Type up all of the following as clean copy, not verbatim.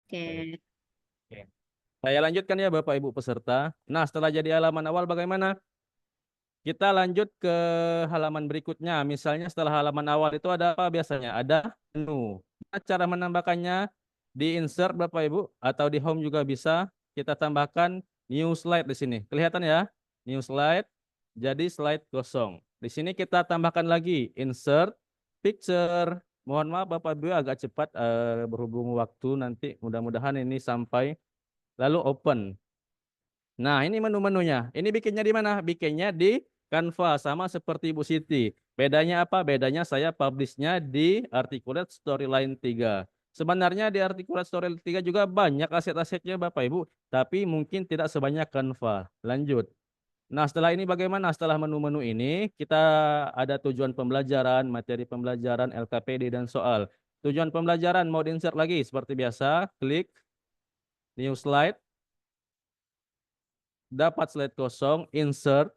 Baik. Oke. Oke. Saya lanjutkan ya Bapak Ibu peserta. Nah, setelah jadi halaman awal bagaimana? Kita lanjut ke halaman berikutnya. Misalnya setelah halaman awal itu ada apa biasanya? Ada menu. Nah, cara menambahkannya di insert Bapak Ibu atau di home juga bisa. Kita tambahkan new slide di sini. Kelihatan ya? New slide. Jadi slide kosong. Di sini kita tambahkan lagi insert picture. Mohon maaf Bapak Ibu agak cepat berhubung waktu nanti mudah-mudahan ini sampai lalu open. Nah, ini menu-menunya. Ini bikinnya di mana? Bikinnya di Canva sama seperti Bu Siti. Bedanya apa? Bedanya saya publishnya di Articulate Storyline 3. Sebenarnya di Articulate Storyline 3 juga banyak aset-asetnya Bapak Ibu, tapi mungkin tidak sebanyak Canva. Lanjut. Nah, setelah ini bagaimana? Setelah menu-menu ini, kita ada tujuan pembelajaran, materi pembelajaran, LKPD, dan soal. Tujuan pembelajaran mau di-insert lagi seperti biasa, klik new slide, dapat slide kosong, insert,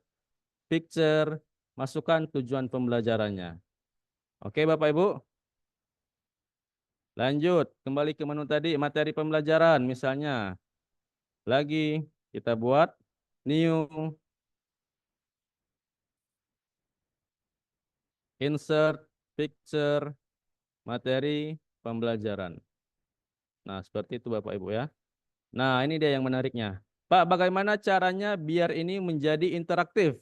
picture, masukkan tujuan pembelajarannya. Oke Bapak Ibu, lanjut kembali ke menu tadi materi pembelajaran misalnya. Lagi kita buat new, insert, picture, materi pembelajaran. Nah, seperti itu Bapak Ibu ya. Nah, ini dia yang menariknya. Pak, bagaimana caranya biar ini menjadi interaktif?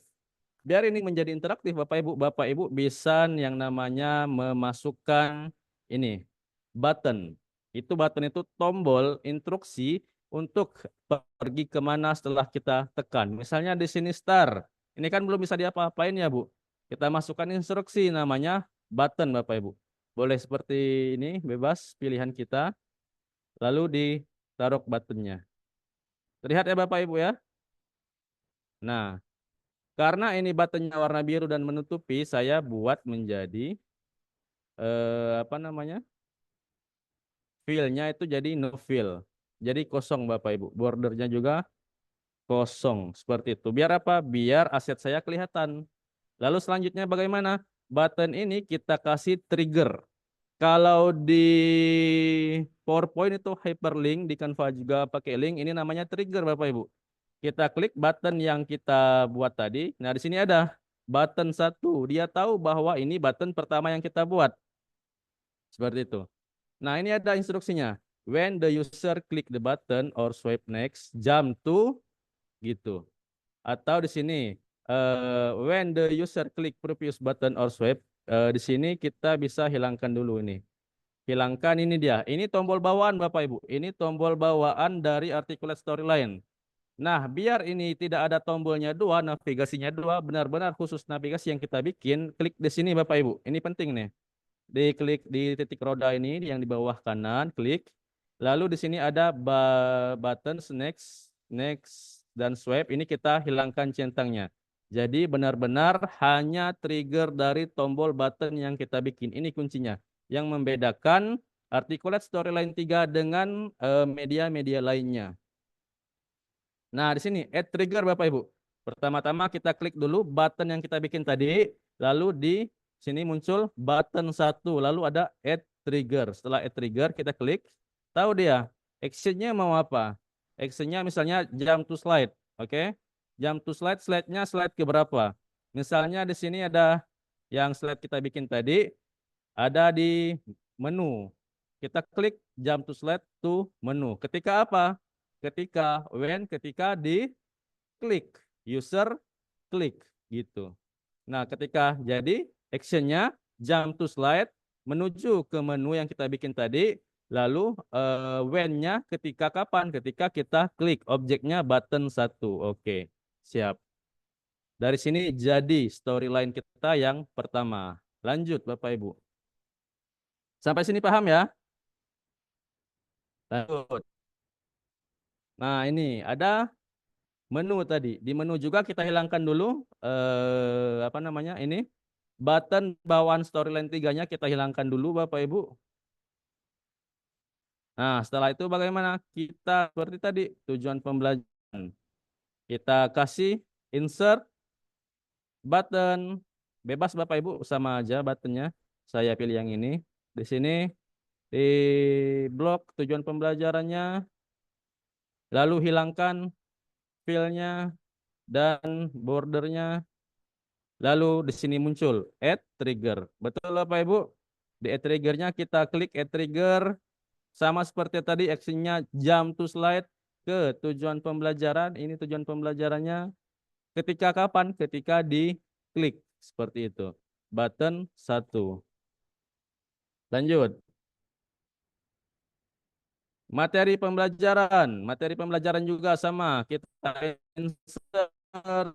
Biar ini menjadi interaktif Bapak Ibu bisa yang namanya memasukkan ini button. Itu button itu tombol instruksi untuk pergi kemana setelah kita tekan. Misalnya di sini start. Ini kan belum bisa diapa-apain ya Bu. Kita masukkan instruksi namanya button Bapak Ibu. Boleh seperti ini bebas pilihan kita. Lalu ditaruh buttonnya. Terlihat ya Bapak Ibu ya. Nah, karena ini buttonnya warna biru dan menutupi, saya buat menjadi apa namanya? Fill-nya itu jadi no fill. Jadi kosong Bapak Ibu. Bordernya juga kosong seperti itu. Biar apa? Biar aset saya kelihatan. Lalu selanjutnya bagaimana? Button ini kita kasih trigger. Kalau di PowerPoint itu hyperlink, di Canva juga pakai link, ini namanya trigger Bapak Ibu. Kita klik button yang kita buat tadi. Nah, di sini ada button satu. Dia tahu bahwa ini button pertama yang kita buat. Seperti itu. Nah, ini ada instruksinya. When the user click the button or swipe next, jump to gitu. Atau di sini when the user click previous button or swipe, di sini kita bisa hilangkan dulu ini. Hilangkan ini dia. Ini tombol bawaan Bapak Ibu. Ini tombol bawaan dari Articulate Storyline. Nah, biar ini tidak ada tombolnya dua, navigasinya dua, benar-benar khusus navigasi yang kita bikin, klik di sini Bapak Ibu. Ini penting nih. Diklik di titik roda ini yang di bawah kanan, klik. Lalu di sini ada button next, next, dan swipe. Ini kita hilangkan centangnya. Jadi benar-benar hanya trigger dari tombol button yang kita bikin. Ini kuncinya. Yang membedakan Articulate Storyline 3 dengan media-media lainnya. Nah, di sini add trigger Bapak Ibu. Pertama-tama kita klik dulu button yang kita bikin tadi, lalu di sini muncul button satu, lalu ada add trigger. Setelah add trigger kita klik, tahu dia actionnya mau apa? Actionnya misalnya jump to slide, oke? Jump to slide, slide-nya slide ke berapa? Misalnya di sini ada yang slide kita bikin tadi, ada di menu. Kita klik jump to slide to menu. Ketika apa? Ketika di klik, user klik gitu. Nah, ketika jadi actionnya jump to slide menuju ke menu yang kita bikin tadi, lalu when-nya ketika kapan? Ketika kita klik objeknya button satu. Oke, siap. Dari sini jadi storyline kita yang pertama. Lanjut Bapak Ibu. Sampai sini paham ya? Lanjut. Nah, ini ada menu tadi. Di menu juga kita hilangkan dulu apa namanya? Ini button bawaan storyline tiganya kita hilangkan dulu Bapak Ibu. Nah, setelah itu bagaimana? Kita seperti tadi tujuan pembelajaran. Kita kasih insert button bebas Bapak Ibu sama aja buttonnya. Saya pilih yang ini. Di sini di blok tujuan pembelajarannya, lalu hilangkan fill-nya dan bordernya, lalu di sini muncul add trigger. Betul Bapak Ibu? Di add triggernya kita klik add trigger, sama seperti tadi actionnya jump to slide ke tujuan pembelajaran. Ini tujuan pembelajarannya. Ketika kapan? Ketika diklik seperti itu. Button 1. Lanjut. Materi pembelajaran juga sama. Kita insert